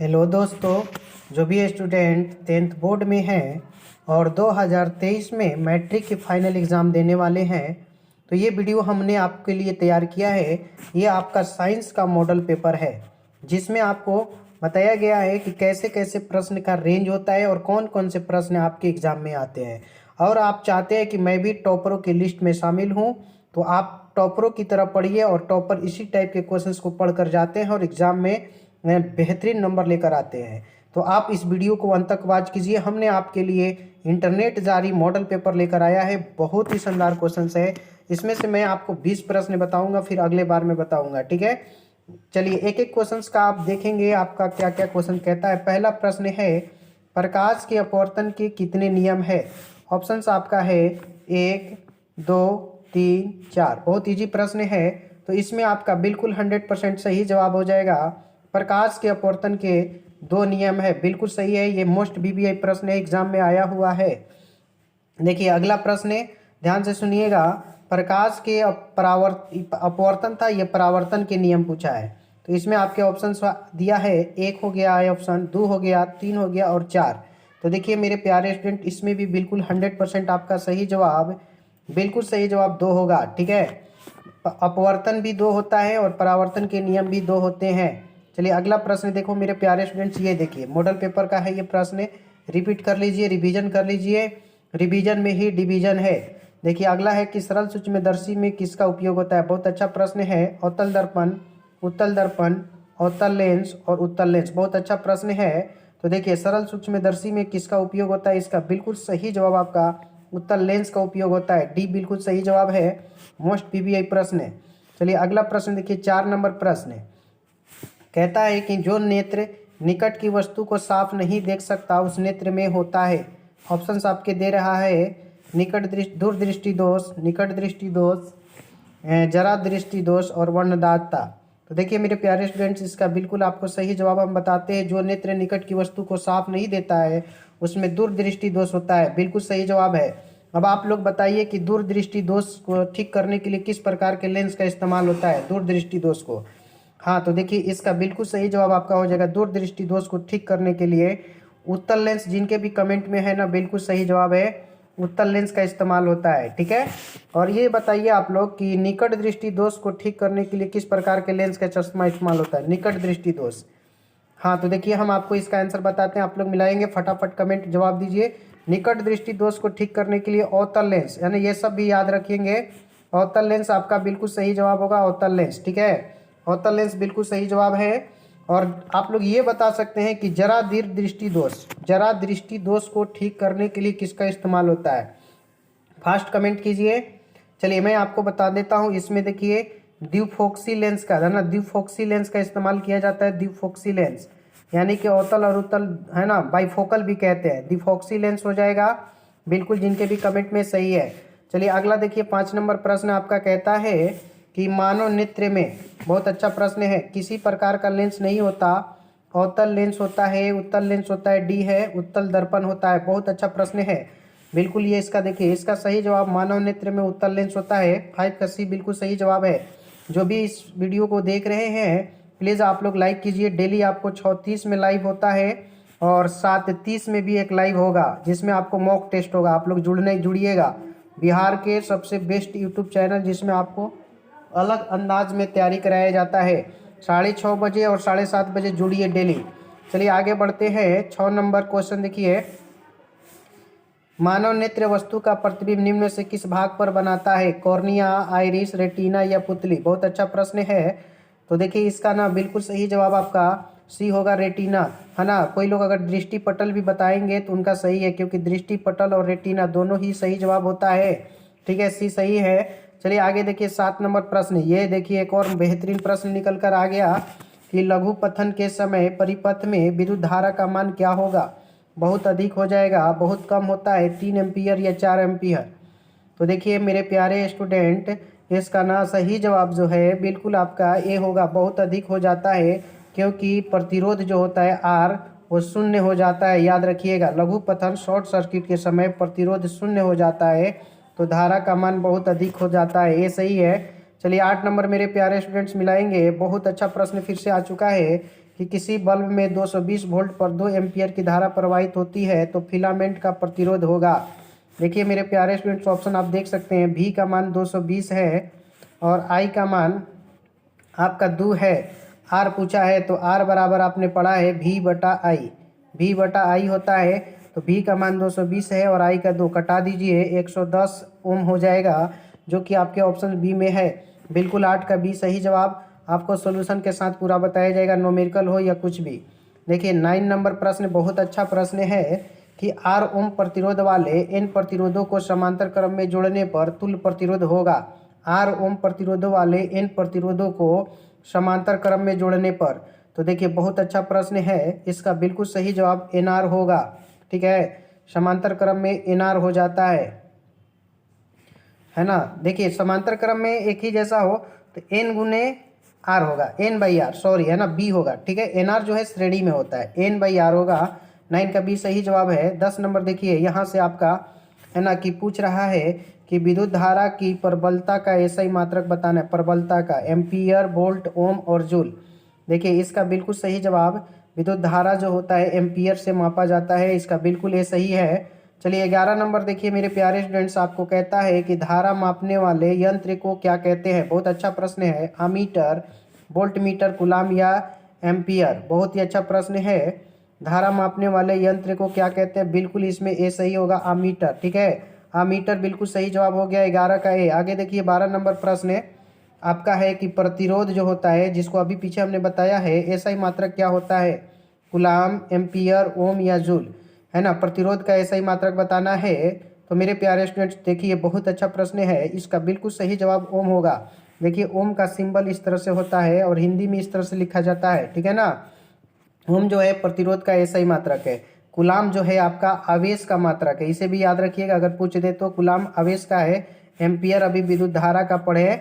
Hello दोस्तों, जो भी स्टूडेंट 10th बोर्ड में हैं और 2023 में मैट्रिक के फाइनल एग्ज़ाम देने वाले हैं, तो ये वीडियो हमने आपके लिए तैयार किया है। ये आपका साइंस का मॉडल पेपर है, जिसमें आपको बताया गया है कि कैसे कैसे प्रश्न का रेंज होता है और कौन कौन से प्रश्न आपके एग्ज़ाम में आते हैं। और आप चाहते हैं कि मैं भी टॉपरों की लिस्ट में शामिल हूँ, तो आप टॉपरों की तरह पढ़िए और टॉपर इसी टाइप के क्वेश्चंस को पढ़ कर जाते हैं और एग्ज़ाम में बेहतरीन नंबर लेकर आते हैं। तो आप इस वीडियो को अंत तक वॉच कीजिए। हमने आपके लिए इंटरनेट जारी मॉडल पेपर लेकर आया है। बहुत ही शानदार क्वेश्चंस है। इसमें से मैं आपको 20 प्रश्न बताऊंगा, फिर अगले बार में बताऊंगा, ठीक है। चलिए एक एक क्वेश्चंस का आप देखेंगे आपका क्या क्या क्वेश्चन कहता है। पहला प्रश्न है, प्रकाश के अपवर्तन के कितने नियम है। ऑप्शंस आपका है 1, 2, 3, 4। बहुत इजी प्रश्न है, तो इसमें आपका बिल्कुल 100% सही जवाब हो जाएगा। प्रकाश के अपवर्तन के 2 नियम है, बिल्कुल सही है। ये मोस्ट बीबीआई प्रश्न है, एग्जाम में आया हुआ है। देखिए अगला प्रश्न है, ध्यान से सुनिएगा। प्रकाश के अपवर्तन था, ये परावर्तन के नियम पूछा है। तो इसमें आपके ऑप्शन दिया है, 1 हो गया है ऑप्शन, 2 हो गया, 3 हो गया और 4। तो देखिए मेरे प्यारे स्टूडेंट, इसमें भी बिल्कुल 100% आपका सही जवाब, बिल्कुल सही जवाब 2 होगा, ठीक है। अपवर्तन भी 2 होता है और परावर्तन के नियम भी 2 होते हैं। चलिए अगला प्रश्न देखो मेरे प्यारे स्टूडेंट्स, ये देखिए मॉडल पेपर का है ये प्रश्न। रिपीट कर लीजिए, रिवीजन कर लीजिए, रिवीजन में ही डिवीजन है। देखिए अगला है कि सरल सूक्ष्मदर्शी में किसका उपयोग होता है। बहुत अच्छा प्रश्न है। अवतल दर्पण, उत्तल दर्पण, अवतल लेंस और उत्तल लेंस। बहुत अच्छा प्रश्न है। तो देखिए सरल सूक्ष्मदर्शी में किसका उपयोग होता है, इसका बिल्कुल सही जवाब आपका उत्तल लेंस का उपयोग होता है। डी बिल्कुल सही जवाब है। मोस्ट पीबीआई प्रश्न है। चलिए अगला प्रश्न देखिए, 4 नंबर प्रश्न है। कहता है कि जो नेत्र निकट की वस्तु को साफ नहीं देख सकता, उस नेत्र में होता है। ऑप्शंस आपके दे रहा है, निकट दृष्टि, दूरदृष्टि दोष, निकट दृष्टि दोष, जरा दृष्टि दोष और वर्णदाता। तो देखिए मेरे प्यारे स्टूडेंट्स, इसका बिल्कुल आपको सही जवाब हम बताते हैं। जो नेत्र निकट की वस्तु को साफ नहीं देता है, उसमें दूरदृष्टि दोष होता है। बिल्कुल सही जवाब है। अब आप लोग बताइए कि दूरदृष्टि दोष को ठीक करने के लिए किस प्रकार के लेंस का इस्तेमाल होता है, दूरदृष्टि दोष को। हाँ, तो देखिए इसका बिल्कुल सही जवाब आपका हो जाएगा, दूरदृष्टि दोष को ठीक करने के लिए उत्तल लेंस, जिनके भी कमेंट में है ना, बिल्कुल सही जवाब है, उत्तल लेंस का इस्तेमाल होता है, ठीक है। और ये बताइए आप लोग कि निकट दृष्टि दोष को ठीक करने के लिए किस प्रकार के लेंस का चश्मा इस्तेमाल होता है, निकट दृष्टि दोष। हाँ, तो देखिए हम आपको इसका आंसर बताते हैं, आप लोग मिलाएंगे, फटाफट कमेंट जवाब दीजिए। निकट दृष्टि दोष को ठीक करने के लिए अवतल लेंस, यानी ये सब भी याद रखेंगे। अवतल लेंस आपका बिल्कुल सही जवाब होगा, अवतल लेंस, ठीक है। अवतल लेंस बिल्कुल सही जवाब है। और आप लोग ये बता सकते हैं कि जरा दृष्टि दोष, जरा दृष्टि दोष को ठीक करने के लिए किसका इस्तेमाल होता है, फास्ट कमेंट कीजिए। चलिए मैं आपको बता देता हूँ। इसमें देखिए द्विफोक्सी लेंस का है ना, द्विफोक्सी लेंस का इस्तेमाल किया जाता है। द्विफोक्सी लेंस यानी कि अवतल और उत्तल है ना, बाइफोकल भी कहते हैं। द्विफोक्सी लेंस हो जाएगा बिल्कुल, जिनके भी कमेंट में सही है। चलिए अगला देखिए, 5 नंबर प्रश्न आपका कहता है कि मानव नेत्र में, बहुत अच्छा प्रश्न है, किसी प्रकार का लेंस नहीं होता। अवतल लेंस होता है, उत्तल लेंस होता है, डी है, उत्तल दर्पण होता है। बहुत अच्छा प्रश्न है, बिल्कुल ये इसका देखिए, इसका सही जवाब मानव नेत्र में उत्तल लेंस होता है। 5 का सी बिल्कुल सही जवाब है। जो भी इस वीडियो को देख रहे हैं, प्लीज़ आप लोग लाइक कीजिए। डेली आपको 6:30 में लाइव होता है और 7:30 में भी एक लाइव होगा, जिसमें आपको मॉक टेस्ट होगा। आप लोग जुड़िएगा। बिहार के सबसे बेस्ट यूट्यूब चैनल, जिसमें आपको अलग अंदाज में तैयारी कराया जाता है। 6:30 बजे और 7:30 बजे जुड़िए डेली। चलिए आगे बढ़ते हैं। 6 नंबर क्वेश्चन देखिए, मानव नेत्र वस्तु का प्रतिबिंब निम्न में से किस भाग पर बनाता है, कॉर्निया, आइरिस, रेटिना या पुतली। बहुत अच्छा प्रश्न है। तो देखिए इसका ना बिल्कुल सही जवाब आपका सी होगा, रेटिना, है ना। कोई लोग अगर दृष्टि पटल भी बताएंगे तो उनका सही है, क्योंकि दृष्टि पटल और रेटिना दोनों ही सही जवाब होता है, ठीक है, सी सही है। चलिए आगे देखिए, 7 नंबर प्रश्न। ये देखिए एक और बेहतरीन प्रश्न निकल कर आ गया कि लघु पथन के समय परिपथ में विद्युत धारा का मान क्या होगा। बहुत अधिक हो जाएगा, बहुत कम होता है, 3 एम्पियर या 4 एम्पियर। तो देखिए मेरे प्यारे स्टूडेंट, इसका ना सही जवाब जो है बिल्कुल आपका ए होगा, बहुत अधिक हो जाता है, क्योंकि प्रतिरोध जो होता है आर, वो शून्य हो जाता है। याद रखिएगा, लघु पथन शॉर्ट सर्किट के समय प्रतिरोध शून्य हो जाता है, तो धारा का मान बहुत अधिक हो जाता है। ये सही है। चलिए 8 नंबर मेरे प्यारे स्टूडेंट्स मिलाएंगे। बहुत अच्छा प्रश्न फिर से आ चुका है कि किसी बल्ब में 220 वोल्ट पर 2 एम्पियर की धारा प्रवाहित होती है तो फिलामेंट का प्रतिरोध होगा। देखिए मेरे प्यारे स्टूडेंट्स, ऑप्शन आप देख सकते हैं। भी का मान 220 है और आई का मान आपका 2 है। आर पूछा है तो आर बराबर आपने पढ़ा है भी बटा आई। भी बटा आई होता है, तो भी का मान 220 है और आई का 2 कटा दीजिए, 110 ओम हो जाएगा, जो कि आपके ऑप्शन बी में है। बिल्कुल 8 का बी सही जवाब। आपको सॉल्यूशन के साथ पूरा बताया जाएगा, न्यूमेरिकल हो या कुछ भी। देखिए 9 नंबर प्रश्न बहुत अच्छा प्रश्न है कि आर ओम प्रतिरोध वाले इन प्रतिरोधों को समांतर क्रम में जोड़ने पर तुल्य प्रतिरोध होगा। आर ओम प्रतिरोधों वाले इन प्रतिरोधों को समांतर क्रम में जोड़ने पर, तो देखिए बहुत अच्छा प्रश्न है। इसका बिल्कुल सही जवाब एनआर होगा। ठीक है, समांतर क्रम में एनआर हो जाता है ना। देखिए समांतर क्रम में एक ही जैसा हो तो एन गुने आर होगा, एन बाई आर, सॉरी है ना, बी होगा। ठीक है, एन आर जो है श्रेणी में होता है, एन बाई आर होगा। 9 का बी सही जवाब है। 10 नंबर देखिए यहाँ से आपका है ना कि पूछ रहा है कि विद्युत धारा की प्रबलता का एसआई मात्रक बताना है। प्रबलता का एम्पियर, वोल्ट, ओम और जूल। देखिए इसका बिल्कुल सही जवाब, विद्युत धारा जो होता है एम्पियर से मापा जाता है। इसका बिल्कुल ये सही है। चलिए 11 नंबर देखिए मेरे प्यारे स्टूडेंट्स, आपको कहता है कि धारा मापने वाले यंत्र को क्या कहते हैं। बहुत अच्छा प्रश्न है। अमीटर, वोल्ट मीटर, कूलाम या एम्पियर। बहुत ही अच्छा प्रश्न है। धारा मापने वाले यंत्र को क्या कहते हैं, बिल्कुल इसमें ए सही होगा, अमीटर। ठीक है, अमीटर बिल्कुल सही जवाब हो गया 11 का ए। आगे देखिए 12 नंबर प्रश्न आपका है कि प्रतिरोध जो होता है, जिसको अभी पीछे हमने बताया है, एसआई मात्रक क्या होता है, कूलाम, एम्पियर, ओम या जूल, है ना। प्रतिरोध का एसआई मात्रक बताना है। तो मेरे प्यारे स्टूडेंट्स देखिए बहुत अच्छा प्रश्न है। इसका बिल्कुल सही जवाब ओम होगा। देखिए ओम का सिंबल इस तरह से होता है और हिंदी में इस तरह से लिखा जाता है। ठीक है ना। ओम जो है प्रतिरोध का एसआई मात्रक है। कूलाम जो है आपका आवेश का मात्रक है, इसे भी याद रखिएगा अगर पूछ दे तो। कूलाम आवेश का है। एम्पियर अभी विद्युत धारा का पढ़े,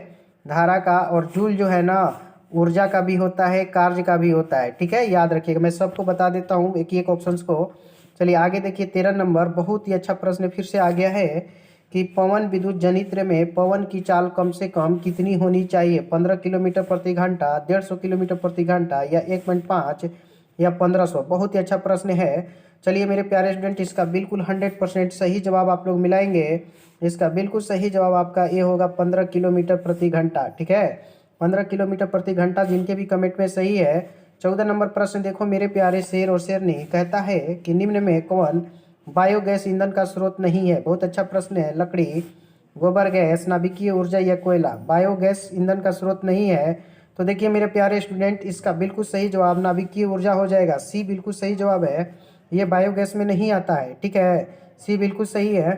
धारा का। और जूल जो है ना ऊर्जा का भी होता है, कार्य का भी होता है। ठीक है, याद रखिएगा। मैं सबको बता देता हूँ एक एक ऑप्शंस को। चलिए आगे देखिए 13 नंबर, बहुत ही अच्छा प्रश्न फिर से आ गया है कि पवन विद्युत जनित्र में पवन की चाल कम से कम कितनी होनी चाहिए। 15 किलोमीटर प्रति घंटा, 150 किलोमीटर प्रति घंटा या 1.5 या 1500। बहुत ही अच्छा प्रश्न है। चलिए मेरे प्यारे स्टूडेंट, इसका बिल्कुल 100% सही जवाब आप लोग मिलाएंगे। इसका बिल्कुल सही जवाब आपका ये होगा 15 किलोमीटर प्रति घंटा। ठीक है, 15 किलोमीटर प्रति घंटा। जिनके भी कमेंट में सही है। 14 नंबर प्रश्न देखो मेरे प्यारे शेर और शेरनी, कहता है कि निम्न में कौन बायोगैस ईंधन का स्रोत नहीं है। बहुत अच्छा प्रश्न है। लकड़ी, गोबर गैस, नाभिकीय ऊर्जा या कोयला। बायोगैस ईंधन का स्रोत नहीं है। तो देखिए मेरे प्यारे स्टूडेंट, इसका बिल्कुल सही जवाब नाभिकीय ऊर्जा हो जाएगा। सी बिल्कुल सही जवाब है। ये बायोगैस में नहीं आता है। ठीक है, सी बिल्कुल सही है।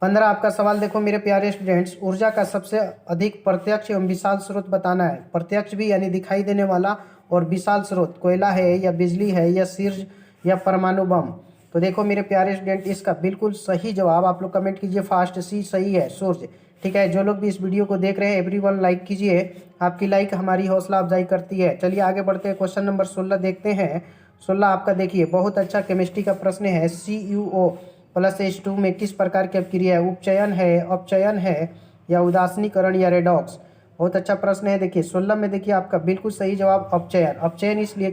15 आपका सवाल देखो मेरे प्यारे स्टूडेंट्स, ऊर्जा का सबसे अधिक प्रत्यक्ष एवं विशाल स्रोत बताना है। प्रत्यक्ष भी यानी दिखाई देने वाला, और विशाल स्रोत कोयला है या बिजली है या सूर्य या परमाणु बम। तो देखो मेरे प्यारे स्टूडेंट, इसका बिल्कुल सही जवाब आप लोग कमेंट कीजिए फास्ट। सी सही है, सूर्य। ठीक है, जो लोग भी इस वीडियो को देख रहे हैं एवरीवन लाइक कीजिए। आपकी लाइक हमारी हौसला अफजाई करती है। चलिए आगे बढ़ते हैं, क्वेश्चन नंबर 16 देखते हैं। 16 आपका देखिए बहुत अच्छा केमिस्ट्री का प्रश्न है। CuO प्लस H2 में किस प्रकार की अपक्रिया है। उपचयन है, अपचयन है या उदासीनीकरण या रेडॉक्स। बहुत अच्छा प्रश्न है। देखिए 16 में देखिए आपका बिल्कुल सही जवाब अपचयन। अपचयन इसलिए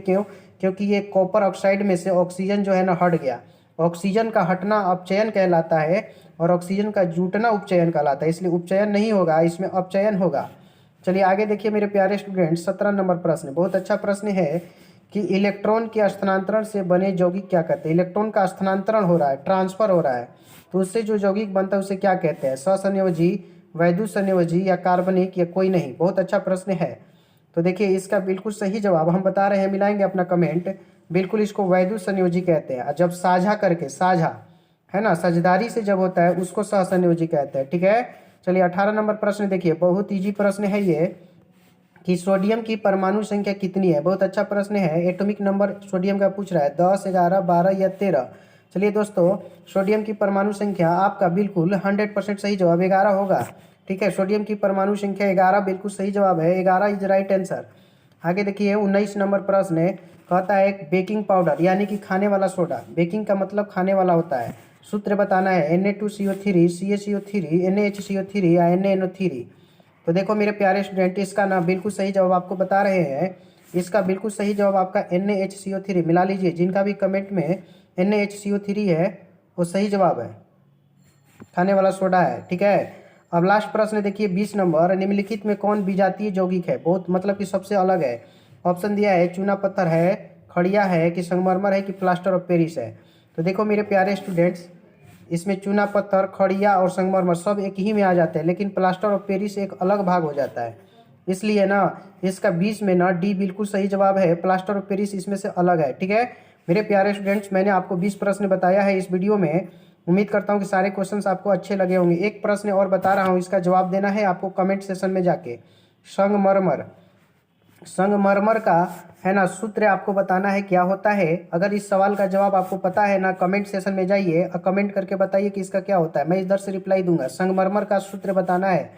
क्योंकि ये कॉपर ऑक्साइड में से ऑक्सीजन जो है ना हट गया। ऑक्सीजन का हटना अपचयन कहलाता है और ऑक्सीजन का जुटना उपचयन कहलाता है। इसलिए उपचयन नहीं होगा, इसमें अपचयन होगा। चलिए आगे देखिए मेरे प्यारे स्टूडेंट, 17 नंबर प्रश्न बहुत अच्छा प्रश्न है कि इलेक्ट्रॉन के स्थानांतरण से बने यौगिक क्या कहते हैं। इलेक्ट्रॉन का स्थानांतरण हो रहा है, ट्रांसफर हो रहा है, तो उससे जो यौगिक बनता है उसे क्या कहते हैं। सहसंयोजी, वैद्युत या कार्बनिक या कोई नहीं। बहुत अच्छा प्रश्न है। तो देखिए इसका बिल्कुल सही जवाब हम बता रहे हैं, मिलाएंगे अपना कमेंट। बिल्कुल इसको वैद्युत संयोजी कहते हैं। जब साझा करके, साझा है ना, साझेदारी से जब होता है उसको सहसंयोजी कहते हैं। ठीक है, चलिए 18 नंबर प्रश्न देखिए बहुत इजी प्रश्न है ये कि सोडियम की परमाणु संख्या कितनी है। बहुत अच्छा प्रश्न है। एटॉमिक नंबर सोडियम का पूछ रहा है, 10, 11, 12 या 13। चलिए दोस्तों, सोडियम की परमाणु संख्या आपका बिल्कुल 100% सही जवाब 11 होगा। ठीक है, सोडियम की परमाणु संख्या 11 बिल्कुल सही जवाब है। 11 इज राइट आंसर। आगे देखिए 19 नंबर प्रश्न है, कहता है बेकिंग पाउडर यानी कि खाने वाला सोडा, बेकिंग का मतलब खाने वाला होता है, सूत्र बताना है। Na2CO3, CaCO3, NaHCO3 या NaNO3। तो देखो मेरे प्यारे स्टूडेंट, इसका ना बिल्कुल सही जवाब आपको बता रहे हैं। इसका बिल्कुल सही जवाब आपका NaHCO3, मिला लीजिए। जिनका भी कमेंट में NaHCO3 है वो सही जवाब है, खाने वाला सोडा है। ठीक है, अब लास्ट प्रश्न देखिए 20 नंबर, निम्नलिखित में कौन विजातीय यौगिक है, बहुत मतलब कि सबसे अलग है। ऑप्शन दिया है चूना पत्थर है, खड़िया है, कि संगमरमर है, कि प्लास्टर ऑफ पेरिस है। तो देखो मेरे प्यारे स्टूडेंट्स, इसमें चूना पत्थर, खड़िया और संगमरमर सब एक ही में आ जाते हैं, लेकिन प्लास्टर ऑफ पेरिस एक अलग भाग हो जाता है। इसलिए ना इसका 20 में ना डी बिल्कुल सही जवाब है, प्लास्टर ऑफ पेरिस इसमें से अलग है। ठीक है मेरे प्यारे स्टूडेंट्स, मैंने आपको 20 प्रश्न बताया है इस वीडियो में। उम्मीद करता हूँ कि सारे क्वेश्चंस आपको अच्छे लगे होंगे। एक प्रश्न और बता रहा हूँ, इसका जवाब देना है आपको कमेंट सेशन में जाके। संगमरमर, संगमरमर का है ना सूत्र आपको बताना है क्या होता है। अगर इस सवाल का जवाब आपको पता है ना, कमेंट सेशन में जाइए और कमेंट करके बताइए कि इसका क्या होता है, मैं इधर से रिप्लाई दूंगा। संगमरमर का सूत्र बताना है।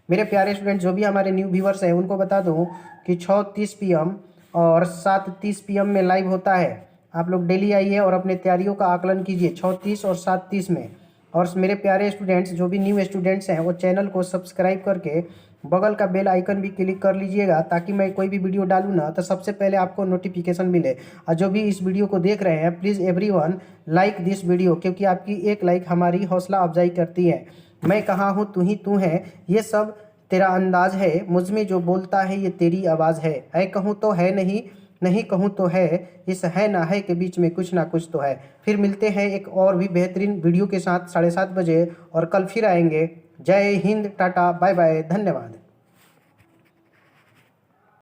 मेरे प्यारे स्टूडेंट, जो भी हमारे न्यू व्यूवर्स हैं उनको बता दूं कि 6:30 PM और 7:30 PM में लाइव होता है। आप लोग डेली आइए और अपने तैयारियों का आकलन कीजिए 6:30 और 7:30 में। और मेरे प्यारे स्टूडेंट्स, जो भी न्यू स्टूडेंट्स हैं वो चैनल को सब्सक्राइब करके बगल का बेल आइकन भी क्लिक कर लीजिएगा, ताकि मैं कोई भी वीडियो डालूँ ना तो सबसे पहले आपको नोटिफिकेशन मिले। और जो भी इस वीडियो को देख रहे हैं, please everyone like this video, क्योंकि आपकी एक लाइक हमारी हौसला अफजाई करती है। मैं कहाँ हूँ तू ही तू है, ये सब तेरा अंदाज है, मुझ में जो बोलता है ये तेरी आवाज़ है कहूँ तो है नहीं, नहीं कहूँ तो है, इस है ना है के बीच में कुछ ना कुछ तो है। फिर मिलते हैं एक और भी बेहतरीन वीडियो के साथ 7:30 बजे, और कल फिर आएंगे। जय हिंद, टाटा, बाय बाय, धन्यवाद।